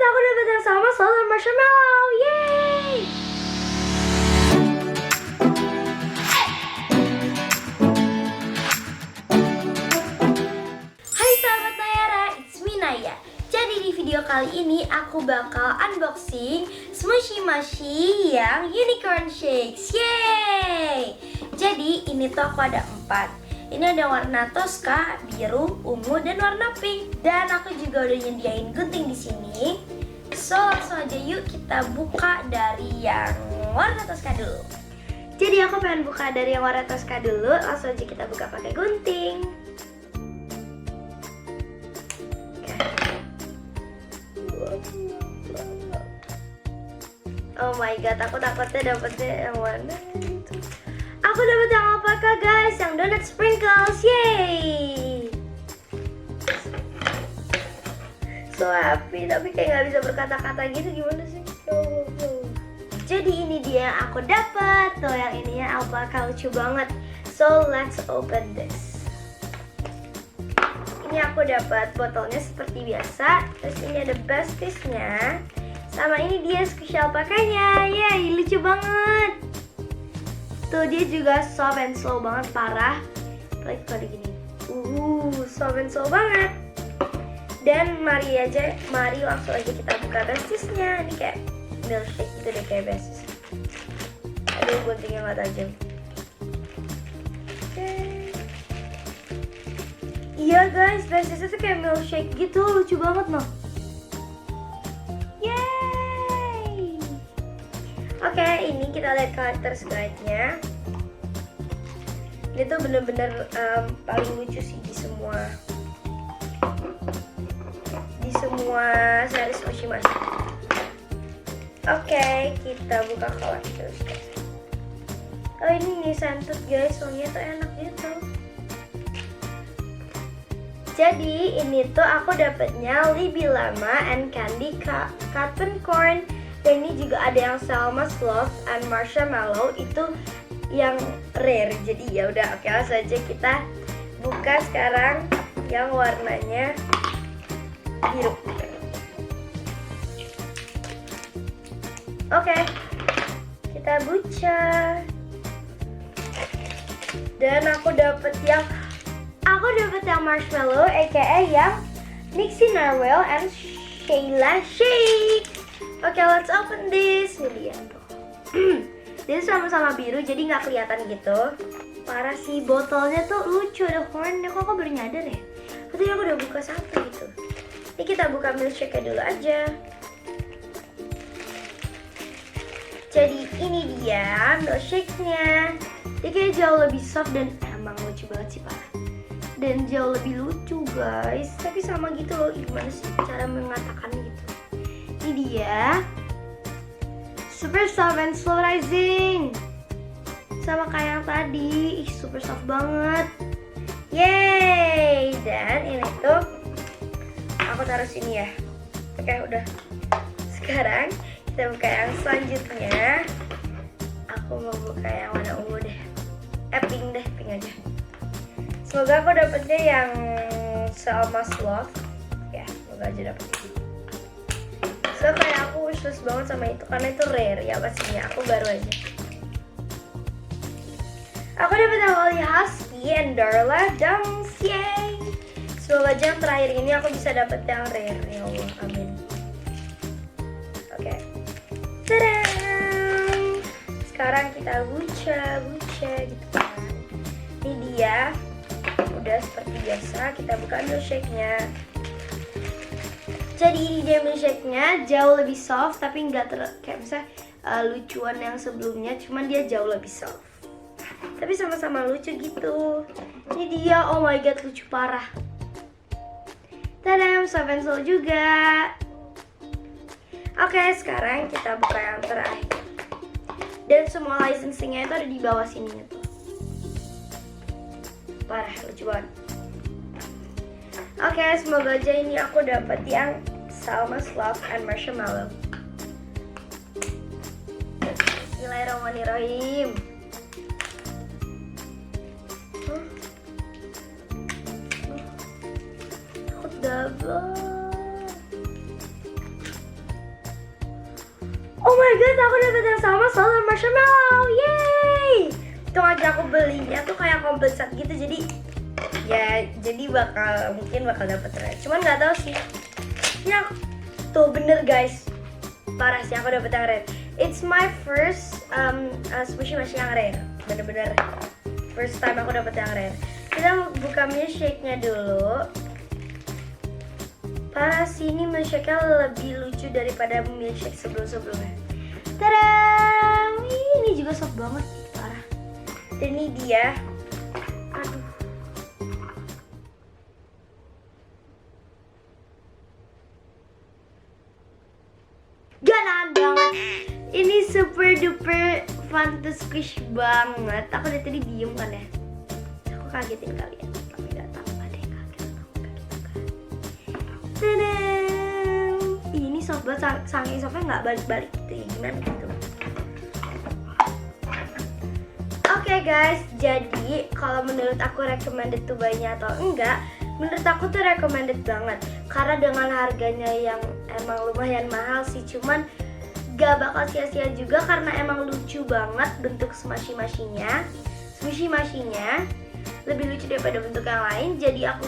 aku dapat yang sama soal marshmallow. Yeay! Hai sahabat Nayara, it's me Naya. Jadi di video kali ini aku bakal unboxing Smushy Mushy yang Unicorn Shakes. Yeay! Jadi ini tuh aku ada 4. Ini ada warna Tosca, biru, ungu, dan warna pink. Dan aku juga udah nyediain gunting di sini. So langsung aja yuk kita buka dari yang warna Tosca dulu. Jadi aku pengen buka dari yang warna Tosca dulu. Langsung aja kita buka pakai gunting. Oh my god, aku takutnya dapetnya yang warna itu. Aku dapat yang apakah guys? Yang donut sprinkles, yay! So happy, tapi kayak nggak bisa berkata-kata gitu, gimana sih? Jadi ini dia yang aku dapat. Tuh yang ininya alpaka lucu banget. So let's open this. Ini aku dapat botolnya seperti biasa. Terus ini ada besties-nya. Sama ini dia squishy alpakanya. Yay, lucu banget. Tuh dia juga soft and slow banget, parah. Apalagi kalau gini. Soft and slow banget. Dan mari langsung aja kita buka besties-nya. Ini kayak milkshake gitu deh, kayak besties. Aduh, guntingnya nggak tajam. Oke. Iya guys, besties itu kayak milkshake gitu, lucu banget loh. Yeay. Oke, ini kita lihat collector's guide-nya. Ini tuh bener-bener paling lucu sih di semua series Smushy Mushy. Oke, kita buka collector's guide. Oh ini nih santut guys, soalnya tuh enak gitu. Jadi ini tuh aku dapetnya Libby Llama and Candy Cotton Corn. Dan ini juga ada yang Selma Sloth and Marshmallow, itu yang rare. Jadi ya udah, oke langsung aja kita buka sekarang yang warnanya biru. Oke, kita buka. Dan aku dapet yang marshmallow, aka yang Nixie Narwhal and Shayla Shake. Oke, let's open this. Ini dia tuh. Dia sama-sama biru, jadi nggak kelihatan gitu. Parah sih, botolnya tuh lucu, ada hornnya. Kok aku baru nyadar ya? Katanya aku udah buka satu gitu. Ini kita buka milkshake dulu aja. Jadi ini dia milkshake-nya. Dia kayak jauh lebih soft dan emang lucu banget sih, parah. Dan jauh lebih lucu guys. Tapi sama gitu loh, gimana sih cara mengatakan gitu. Ini dia super soft and slow rising. Sama kayak yang tadi. Super soft banget. Yeay. Dan ini tuh aku taruh sini ya. Oke udah. Sekarang kita buka yang selanjutnya. Aku mau buka yang warna ungu deh. Pink deh, pink aja. Semoga aku dapetnya yang Selma Sloth. Ya, semoga aja dapet. So kayak aku wishlist banget sama itu karena itu rare ya pastinya. Aku baru aja. Aku dapet yang Holly Husky and Darla Dunks. Yay. Semoga aja yang terakhir ini aku bisa dapet yang rare. Ya Allah, amin. Oke. Tada. Sekarang kita buka gitu kan. Ini dia. Udah seperti biasa kita buka milkshake-nya. Jadi ini dia milkshake-nya, jauh lebih soft tapi nggak kayak misalnya lucuan yang sebelumnya, cuman dia jauh lebih soft. Tapi sama-sama lucu gitu. Ini dia, oh my god lucu parah. Tadam, soft and slow juga. Oke, sekarang kita buka yang terakhir. Dan semua licensing-nya itu ada di bawah sininya tuh. Parah, lucu banget. Oke, semoga aja ini aku dapat yang Selma Sloth and Marshmallow. Bismillahirrahmanirrahim. Takut double. Oh my god, aku dapet yang sama salted marshmallow. Yay! Itu aja aku belinya tuh kayak komplit set gitu, jadi ya mungkin bakal dapet red. Cuman nggak tahu sih. Ya tuh bener guys, parah sih aku dapet yang red. It's my first smushy masih yang rare, bener-bener first time aku dapet yang rare. Kita buka milkshake-nya dulu. Parah sih, ini milkshake-nya lebih lucu daripada milkshake sebelum-sebelumnya. Tada! Ini juga soft banget, parah. Dan ini dia. Aduh. Ganan banget. Ini super duper fun to squish banget. Aku dari tadi diem kan ya. Aku kagetin kalian. Tapi gak tahu ada yang kaget atau enggak. Tadam! Ini soft banget, saking softnya nggak balik-balik gitu ya, gimana gitu. Oke guys, jadi kalau menurut aku recommended to buy-nya atau enggak, menurut aku tuh recommended banget. Karena dengan harganya yang emang lumayan mahal sih, cuman gak bakal sia-sia juga karena emang lucu banget bentuk smushy mashinya lebih lucu daripada bentuk yang lain. Jadi aku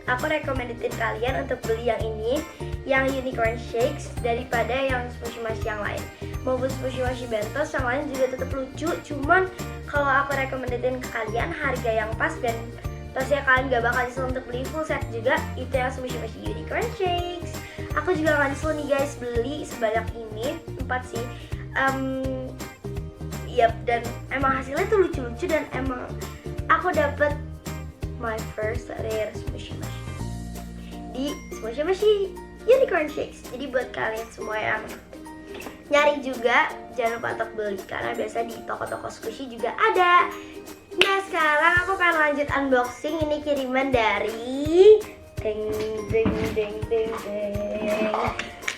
recommendedin kalian untuk beli yang ini, yang unicorn shakes, daripada yang smushy mashy yang lain. Maupun smushy mashy bentos yang lain juga tetap lucu, cuman kalau aku recommendedin ke kalian harga yang pas dan pastinya kalian gak bakal nyesel untuk beli full set juga, itu yang smushy mashy unicorn shakes. Aku juga gak nyesel nih guys beli sebanyak ini, 4 sih. Yap, dan emang hasilnya tuh lucu-lucu dan emang aku dapet my first rare smushy mashy di smushy mashy unicorn shakes. Jadi buat kalian semua yang nyari juga jangan lupa untuk beli karena biasa di toko-toko squishy juga ada. Nah sekarang aku pengen lanjut unboxing. Ini kiriman dari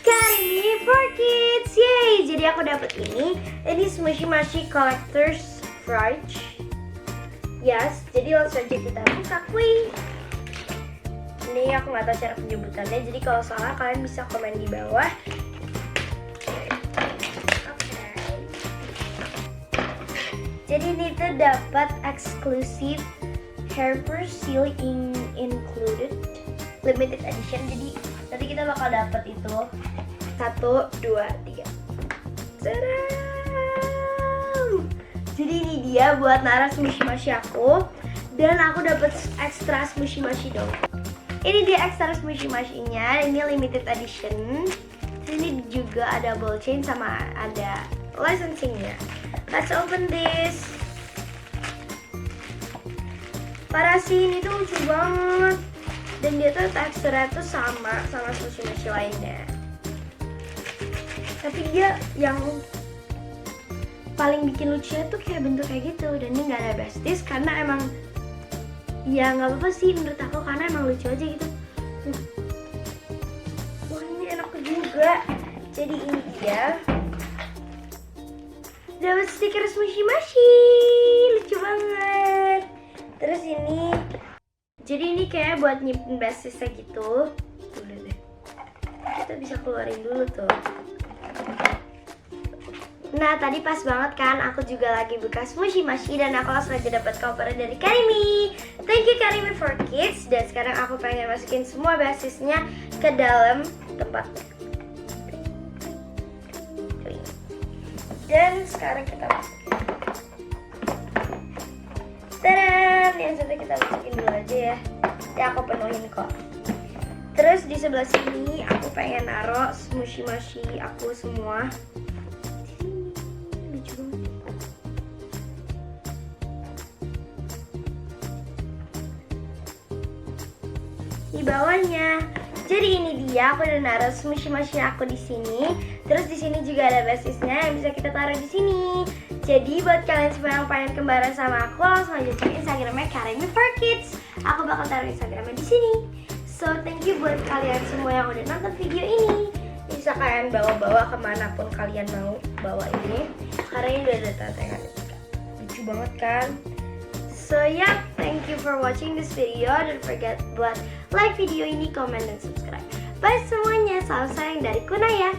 Karimi for Kids. Yay! Jadi aku dapet ini smushy mashy collector's fridge. Yes, jadi langsung aja kita buka. Wih. Ini aku nggak tahu cara penyebutannya, jadi kalau salah kalian bisa komen di bawah. Jadi ini tuh dapat eksklusif hair seal included limited edition. Jadi nanti kita bakal dapat itu 1, 2, 3. Tadam! Jadi ini dia buat naruh smushy mashy aku, dan aku dapat extra smushy mashy dong. Ini dia extra smushy mashy-nya, ini limited edition. Ini juga ada ball chain sama ada licensing-nya. Let's open this. Parah sih, ini tuh lucu banget. Dan dia tuh teksturnya tuh sama smushy mashy lainnya. Tapi dia yang paling bikin lucunya tuh kayak bentuk kayak gitu. Dan ini nggak ada besties karena emang ya nggak apa-apa sih menurut aku karena emang lucu aja gitu. Wah ini enak juga. Jadi ini dia dapat stiker smushy mashy, lucu banget. Terus ini, jadi ini kayak buat nyimpen basisnya gitu. Udah deh, kita bisa keluarin dulu tuh. Nah tadi pas banget kan, aku juga lagi buka smushy mashy dan aku langsung aja dapat koper dari Karimi. Thank you Karimi for Kids. Dan sekarang aku pengen masukin semua basisnya ke dalam tempatnya. Dan sekarang kita masukin. Tadam! Yang satu kita masukin dulu aja ya. Ya aku penuhin kok. Terus di sebelah sini aku pengen naruh smushy mashy aku semua. Lucu banget. Di bawahnya. Jadi ini dia, aku udah naruh smushy mashy aku di sini. Terus di sini juga ada basisnya yang bisa kita taruh di sini. Jadi buat kalian semua yang pengen kembaran sama aku, langsung aja cek Instagramnya Karimi for Kids. Aku bakal taruh Instagramnya di sini. So thank you buat kalian semua yang udah nonton video ini. Bisa kalian bawa-bawa kemanapun kalian mau bawa ini. Karena ini udah ada tanda-tanda. Lucu banget kan? So yeah, thank you for watching this video. Don't forget buat like video ini, komen, dan subscribe. Bye semuanya, salam sayang dari Kunaya.